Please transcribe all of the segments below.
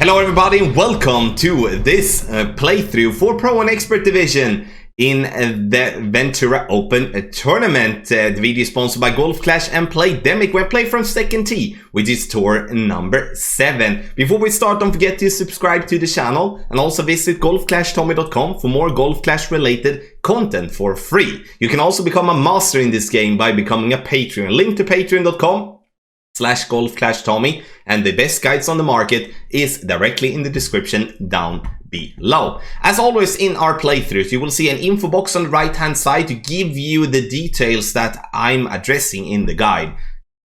Hello everybody and welcome to this playthrough for Pro and Expert Division in the Ventura Open Tournament. The video is sponsored by Golf Clash and Playdemic. We're playing from second tee, which is tour number 7. Before we start, don't forget to subscribe to the channel and also visit golfclashtommy.com for more Golf Clash related content for free. You can also become a master in this game by becoming a Patreon. Link to patreon.com/golfclashtommy, and the best guides on the market is directly in the description down below. As always in our playthroughs, you will see an info box on the right hand side to give you the details that I'm addressing in the guide.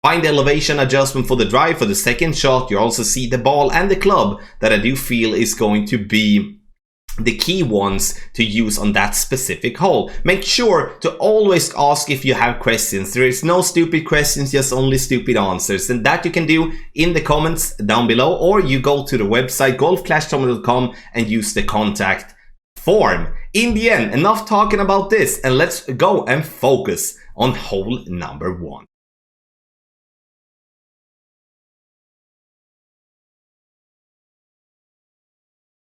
Find the elevation adjustment for the drive for the second shot. You also see the ball and the club that I do feel is going to be the key ones to use on that specific hole. Make sure to always ask if you have questions. There is no stupid questions, just only stupid answers, and that you can do in the comments down below, or you go to the website golfclashtommy.com and use the contact form. In the end, enough talking about this, and let's go and focus on hole number 1.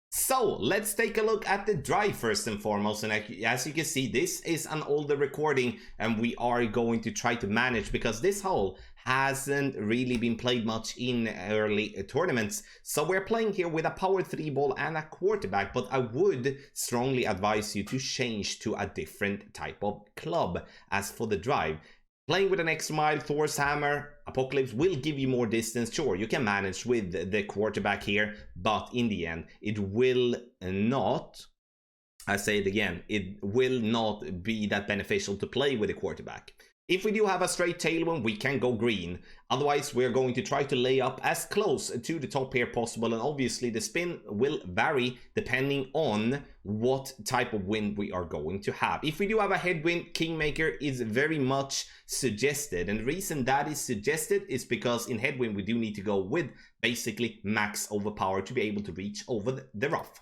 So let's take a look at the drive first and foremost, and as you can see, this is an older recording and we are going to try to manage because this hole hasn't really been played much in early tournaments. So we're playing here with a power 3 ball and a quarterback, but I would strongly advise you to change to a different type of club. As for the drive, playing with an extra mile, Thor's hammer, Apocalypse will give you more distance. Sure, you can manage with the quarterback here, but in the end, it will not, I say it again, it will not be that beneficial to play with a quarterback. If we do have a straight tailwind, we can go green. Otherwise, we're going to try to lay up as close to the top here possible. And obviously, the spin will vary depending on what type of wind we are going to have. If we do have a headwind, Kingmaker is very much suggested. And the reason that is suggested is because in headwind, we do need to go with basically max overpower to be able to reach over the rough.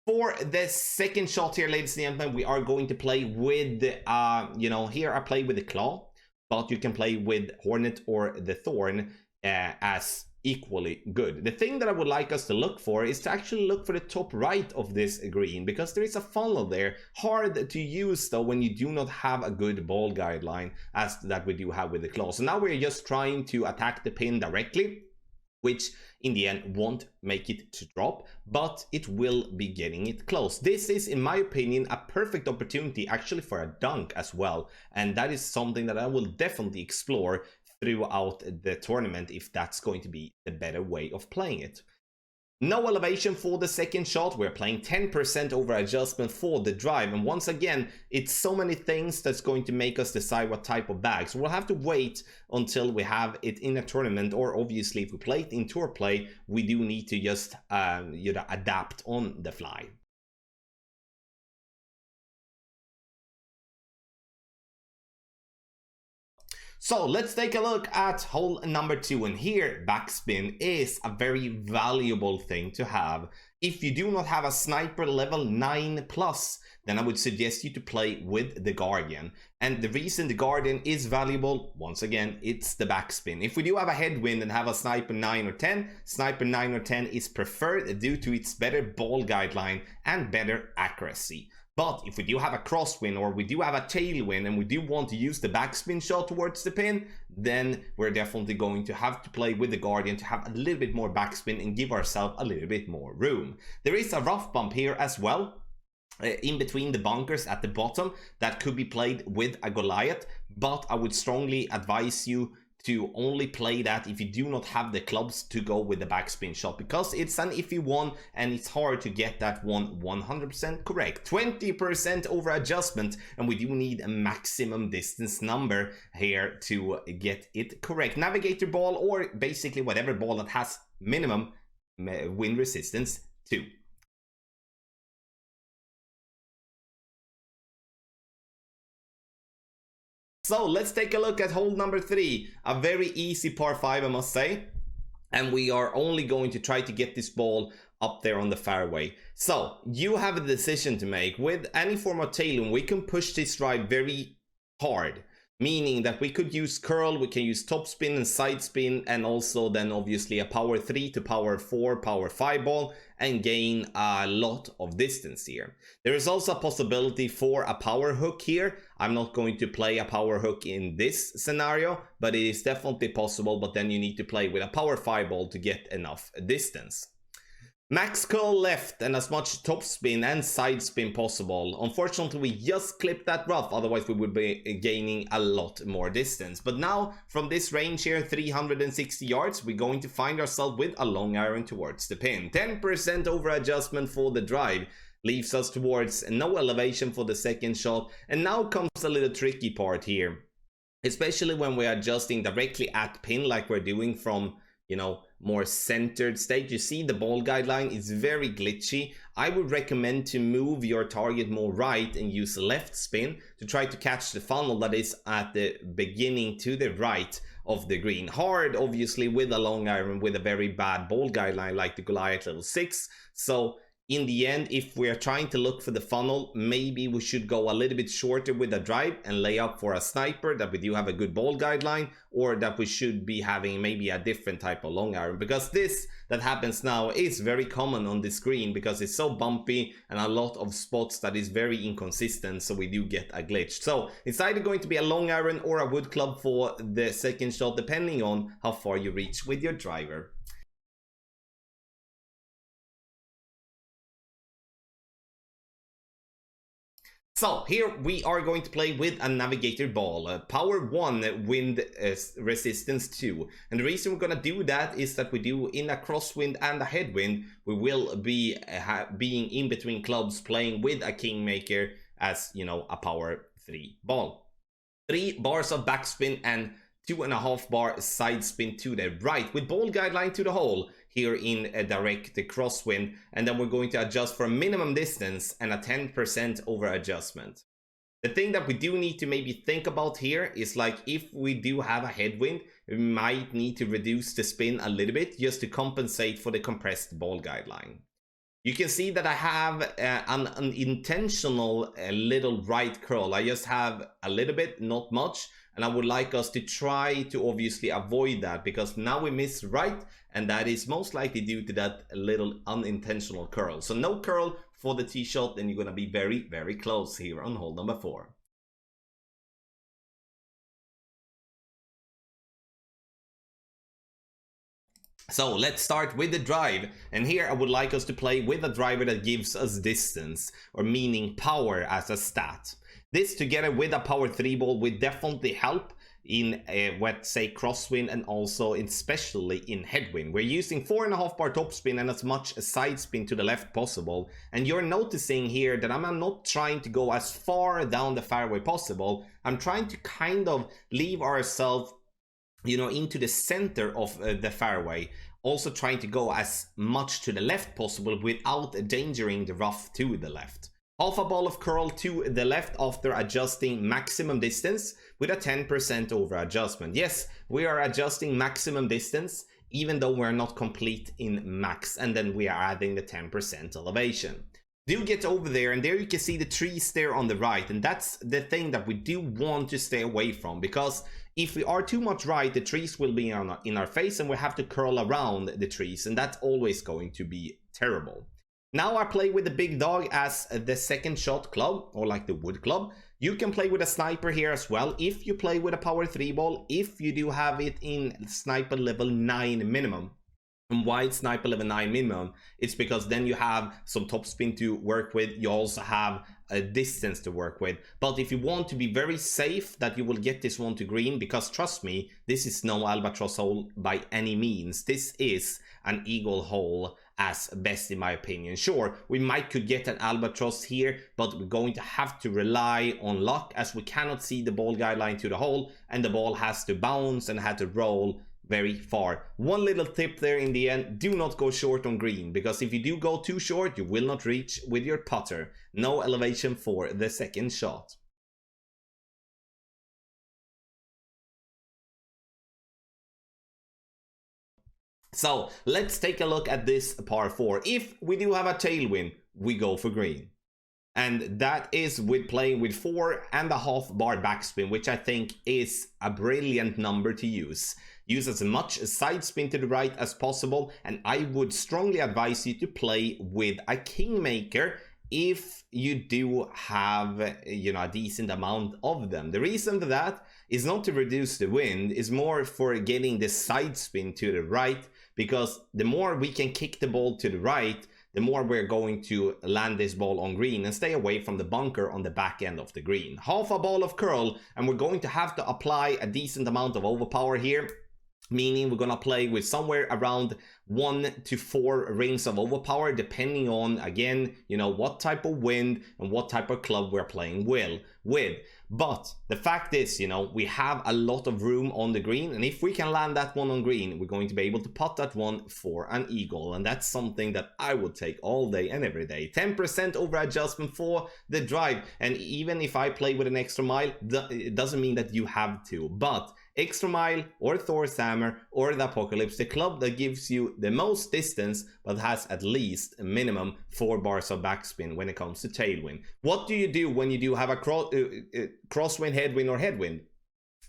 For the second shot here, ladies and gentlemen, we are going to play with, here I play with the Claw, but you can play with Hornet or the Thorn as equally good. The thing that I would like us to look for is to actually look for the top right of this green, because there is a funnel there, hard to use though when you do not have a good ball guideline as that we do have with the Claw. So now we're just trying to attack the pin directly, which in the end won't make it to drop, but it will be getting it close. This is, in my opinion, a perfect opportunity actually for a dunk as well, and that is something that I will definitely explore throughout the tournament if that's going to be the better way of playing it. No elevation for the second shot. We're playing 10% over adjustment for the drive. And once again, it's so many things that's going to make us decide what type of bag. So we'll have to wait until we have it in a tournament, or obviously if we play it in tour play, we do need to just adapt on the fly. So let's take a look at hole number 2, and here backspin is a very valuable thing to have. If you do not have a sniper level 9+, then I would suggest you to play with the Guardian. And the reason the Guardian is valuable, once again, it's the backspin. If we do have a headwind and have a sniper 9 or 10, sniper 9 or 10 is preferred due to its better ball guideline and better accuracy. But if we do have a crosswind or we do have a tailwind and we do want to use the backspin shot towards the pin, then we're definitely going to have to play with the Guardian to have a little bit more backspin and give ourselves a little bit more room. There is a rough bump here as well, in between the bunkers at the bottom, that could be played with a Goliath, but I would strongly advise you to only play that if you do not have the clubs to go with the backspin shot, because it's an iffy one and it's hard to get that one 100% correct. 20% over adjustment, and we do need a maximum distance number here to get it correct. Navigator ball, or basically whatever ball that has minimum wind resistance 2. So let's take a look at hole number 3, a very easy par 5, I must say. And we are only going to try to get this ball up there on the fairway. So you have a decision to make. With any form of tailwind, we can push this drive very hard. meaning that we could use curl, we can use topspin and side spin, and also then obviously a power 3 to power 4, power 5 ball, and gain a lot of distance here. There is also a possibility for a power hook here. I'm not going to play a power hook in this scenario, but it is definitely possible, but then you need to play with a power 5 ball to get enough distance. Max curl left and as much top spin and side spin possible. Unfortunately, we just clipped that rough, otherwise we would be gaining a lot more distance. But now, from this range here, 360 yards, we're going to find ourselves with a long iron towards the pin. 10% over adjustment for the drive leaves us towards no elevation for the second shot. And now comes a little tricky part here, especially when we're adjusting directly at pin like we're doing from, you know, more centered state. You see the ball guideline is very glitchy. I would recommend to move your target more right and use left spin to try to catch the funnel that is at the beginning to the right of the green. Hard, obviously, with a long iron with a very bad ball guideline like the Goliath level 6. So in the end, if we are trying to look for the funnel, maybe we should go a little bit shorter with a drive and lay up for a sniper that we do have a good ball guideline, or that we should be having maybe a different type of long iron, because this that happens now is very common on the screen because it's so bumpy and a lot of spots that is very inconsistent, so we do get a glitch. So it's either going to be a long iron or a wood club for the second shot, depending on how far you reach with your driver. So here we are going to play with a navigator ball, power 1, wind resistance 2. And the reason we're going to do that is that we do in a crosswind and a headwind, we will be being in between clubs playing with a kingmaker as, you know, a power 3 ball. 3 bars of backspin and 2.5 bar side spin to the right with ball guideline to the hole here in a direct crosswind, and then we're going to adjust for a minimum distance and a 10% over adjustment. The thing that we do need to maybe think about here is, like, if we do have a headwind, we might need to reduce the spin a little bit just to compensate for the compressed ball guideline. You can see that I have an intentional little right curl. I just have a little bit, not much, and I would like us to try to obviously avoid that, because now we miss right, and that is most likely due to that little unintentional curl. So no curl for the tee shot, and you're going to be very, very close here on hole number 4. So let's start with the drive, and here I would like us to play with a driver that gives us distance, or meaning power as a stat. This together with a power 3 ball would definitely help in let's say crosswind, and also especially in headwind. We're using 4.5 bar topspin and as much side spin to the left possible, and you're noticing here that I'm not trying to go as far down the fairway possible. I'm trying to kind of leave ourselves, you know, into the center of the fairway, also trying to go as much to the left possible without endangering the rough to the left. Half a ball of curl to the left after adjusting maximum distance with a 10% over adjustment. Yes, we are adjusting maximum distance even though we're not complete in max, and then we are adding the 10% elevation. Do get over there, and there you can see the trees there on the right, and that's the thing that we do want to stay away from, because if we are too much right, the trees will be in our face and we have to curl around the trees, and that's always going to be terrible. Now I play with the big dog as the second shot club, or like the wood club. You can play with a sniper here as well if you play with a power 3 ball, if you do have it in sniper level 9 minimum. And why it's sniper level 9 minimum, it's because then you have some topspin to work with, you also have a distance to work with. But if you want to be very safe that you will get this one to green, because trust me, this is no albatross hole by any means, this is an eagle hole as best in my opinion. Sure, we might could get an albatross here, but we're going to have to rely on luck, as we cannot see the ball guideline to the hole, and the ball has to bounce and had to roll very far. One little tip there in the end, do not go short on green, because if you do go too short, you will not reach with your putter. No elevation for the second shot. So let's take a look at this par 4. If we do have a tailwind, we go for green. And that is with playing with 4.5 bar backspin, which I think is a brilliant number to use. Use as much side spin to the right as possible, and I would strongly advise you to play with a kingmaker if you do have, you know, a decent amount of them. The reason for that is not to reduce the wind, is more for getting the side spin to the right, because the more we can kick the ball to the right, the more we're going to land this ball on green and stay away from the bunker on the back end of the green. Half a ball of curl, and we're going to have to apply a decent amount of overpower here, meaning we're gonna play with somewhere around 1 to 4 rings of overpower, depending on, again, you know, what type of wind and what type of club we're playing with. But the fact is, you know, we have a lot of room on the green, and if we can land that one on green, we're going to be able to putt that one for an eagle, and that's something that I would take all day and every day. 10% over adjustment for the drive, and even if I play with an extra mile, it doesn't mean that you have to, but extra mile or Thor's hammer or the Apocalypse, the club that gives you the most distance but has at least a minimum 4 bars of backspin when it comes to tailwind. What do you do when you do have a crosswind, headwind, or headwind?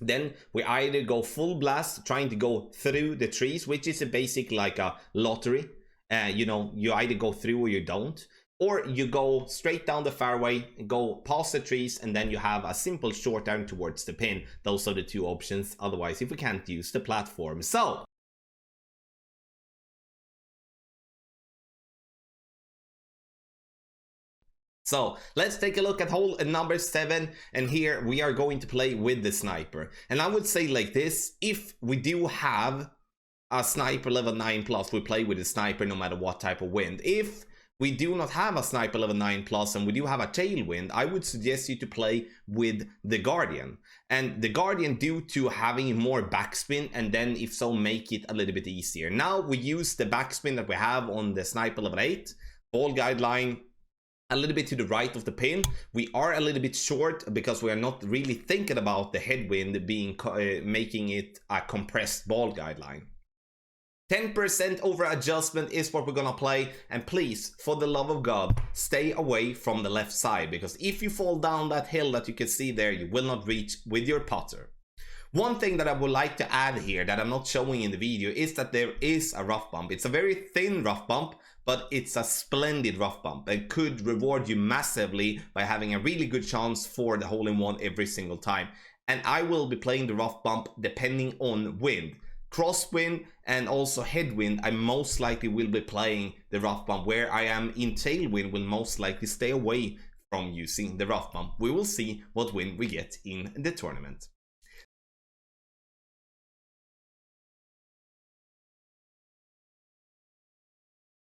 Then we either go full blast, trying to go through the trees, which is a basic like a lottery. You know, you either go through or you don't. Or you go straight down the fairway, go past the trees, and then you have a simple short iron towards the pin. Those are the two options, otherwise if we can't use the platform. So let's take a look at hole number 7, and here we are going to play with the sniper. And I would say like this, if we do have a sniper level 9+, we play with the sniper no matter what type of wind. If we do not have a sniper level 9+ and we do have a tailwind, I would suggest you to play with the Guardian. And the Guardian, due to having more backspin, and then if so, make it a little bit easier. Now we use the backspin that we have on the sniper level 8, ball guideline a little bit to the right of the pin. We are a little bit short because we are not really thinking about the headwind being making it a compressed ball guideline. 10% over adjustment is what we're gonna play, and please, for the love of God, stay away from the left side, because if you fall down that hill that you can see there, you will not reach with your putter. One thing that I would like to add here that I'm not showing in the video is that there is a rough bump. It's a very thin rough bump, but it's a splendid rough bump and could reward you massively by having a really good chance for the hole-in-one every single time. And I will be playing the rough bump depending on wind. Crosswind and also headwind, I most likely will be playing the rough bump. Where I am in tailwind, will most likely stay away from using the rough bump. We will see what wind we get in the tournament.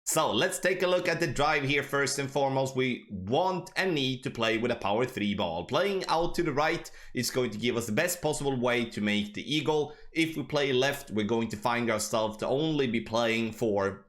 So let's take a look at the drive here. First and foremost, we want and need to play with a power 3 ball. Playing out to the right is going to give us the best possible way to make the eagle. If we play left, we're going to find ourselves to only be playing for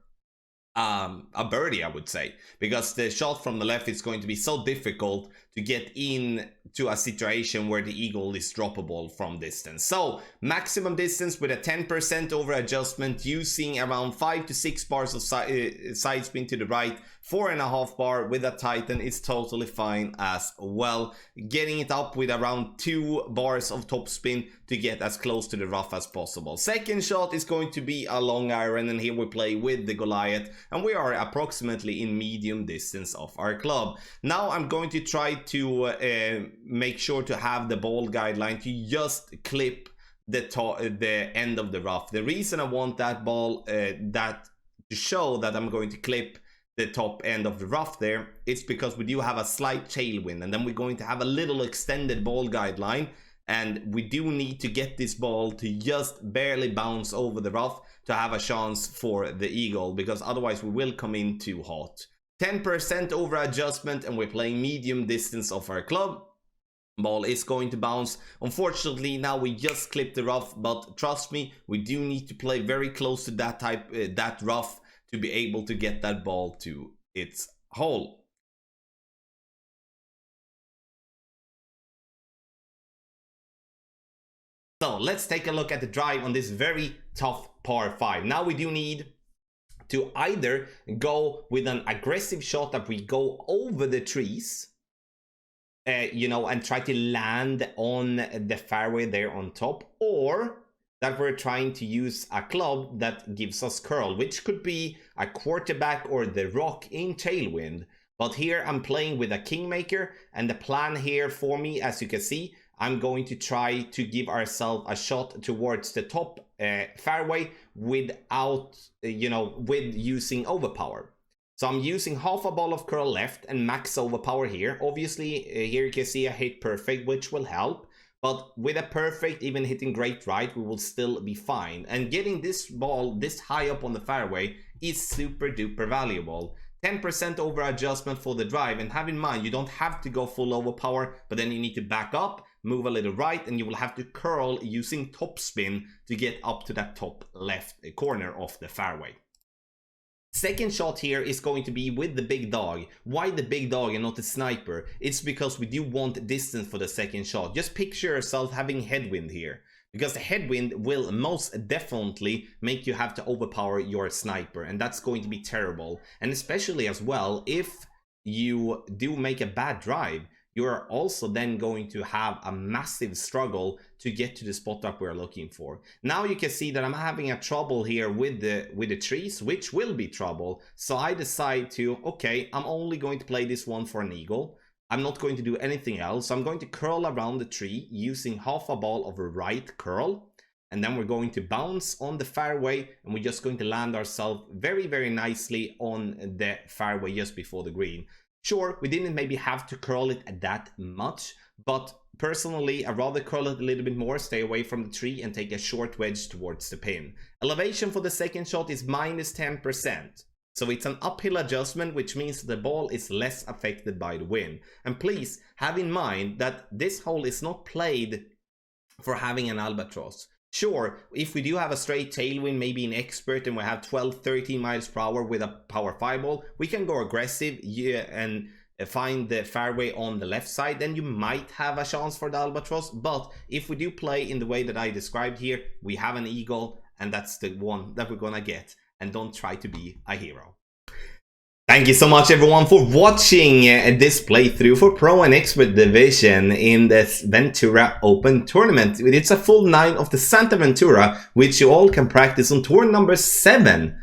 a birdie, I would say, because the shot from the left is going to be so difficult to get in to a situation where the eagle is droppable from distance. So maximum distance with a 10% over adjustment, using around 5 to 6 bars of side spin to the right, 4.5 bar with a Titan is totally fine as well. Getting it up with around 2 bars of top spin to get as close to the rough as possible. Second shot is going to be a long iron, and here we play with the Goliath, and we are approximately in medium distance of our club. Now I'm going to try to make sure to have the ball guideline to just clip the end of the rough. The reason I want that ball to show that I'm going to clip the top end of the rough there, it's because we do have a slight tailwind, and then we're going to have a little extended ball guideline, and we do need to get this ball to just barely bounce over the rough to have a chance for the eagle, because otherwise we will come in too hot. 10% over adjustment, and we're playing medium distance of our club. Ball is going to bounce. Unfortunately, now we just clipped the rough, but trust me, we do need to play very close to that rough to be able to get that ball to its hole. So let's take a look at the drive on this very tough par 5. Now we do need to either go with an aggressive shot that we go over the trees, you know, and try to land on the fairway there on top, or that we're trying to use a club that gives us curl, which could be a quarterback or the rock in tailwind. But here I'm playing with a kingmaker, and the plan here for me, as you can see, I'm going to try to give ourselves a shot towards the top fairway without, you know, with using overpower. So I'm using half a ball of curl left and max overpower here. Obviously, here you can see I hit perfect, which will help. But with a perfect, even hitting great right, we will still be fine. And getting this ball this high up on the fairway is super duper valuable. 10% over adjustment for the drive, and have in mind you don't have to go full overpower, but then you need to back up, move a little right, and you will have to curl using topspin to get up to that top left corner of the fairway. Second shot here is going to be with the big dog. Why the big dog and not the sniper? It's because we do want distance for the second shot. Just picture yourself having headwind here, because the headwind will most definitely make you have to overpower your sniper, and that's going to be terrible. And especially as well, if you do make a bad drive, you are also then going to have a massive struggle to get to the spot that we're looking for. Now you can see that I'm having a trouble here with the trees, which will be trouble. So I decide to, okay, I'm only going to play this one for an eagle. I'm not going to do anything else. So I'm going to curl around the tree using half a ball of a right curl. And then we're going to bounce on the fairway, and we're just going to land ourselves very, very nicely on the fairway just before the green. Sure, we didn't maybe have to curl it that much, but personally, I'd rather curl it a little bit more, stay away from the tree, and take a short wedge towards the pin. Elevation for the second shot is minus 10%. So it's an uphill adjustment, which means the ball is less affected by the wind. And please have in mind that this hole is not played for having an albatross. Sure, if we do have a straight tailwind, maybe an expert, and we have 12-13 miles per hour with a power 5 ball, we can go aggressive, yeah, and find the fairway on the left side. Then you might have a chance for the albatross. But if we do play in the way that I described here, we have an eagle, and that's the one that we're gonna get. And don't try to be a hero. Thank you so much everyone for watching this playthrough for Pro and Expert Division in this Ventura Open Tournament. It's a full 9 of the Santa Ventura, which you all can practice on tour number 7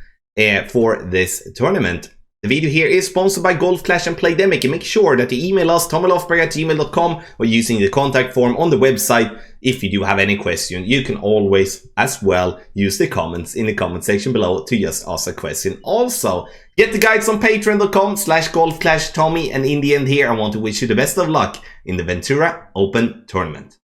for this tournament. The video here is sponsored by Golf Clash and Playdemic, and make sure that you email us tommylofberg@gmail.com or using the contact form on the website. If you do have any question, you can always as well use the comments in the comment section below to just ask a question. Also, get the guides on patreon.com/golfclashtommy, and in the end here, I want to wish you the best of luck in the Ventura Open Tournament.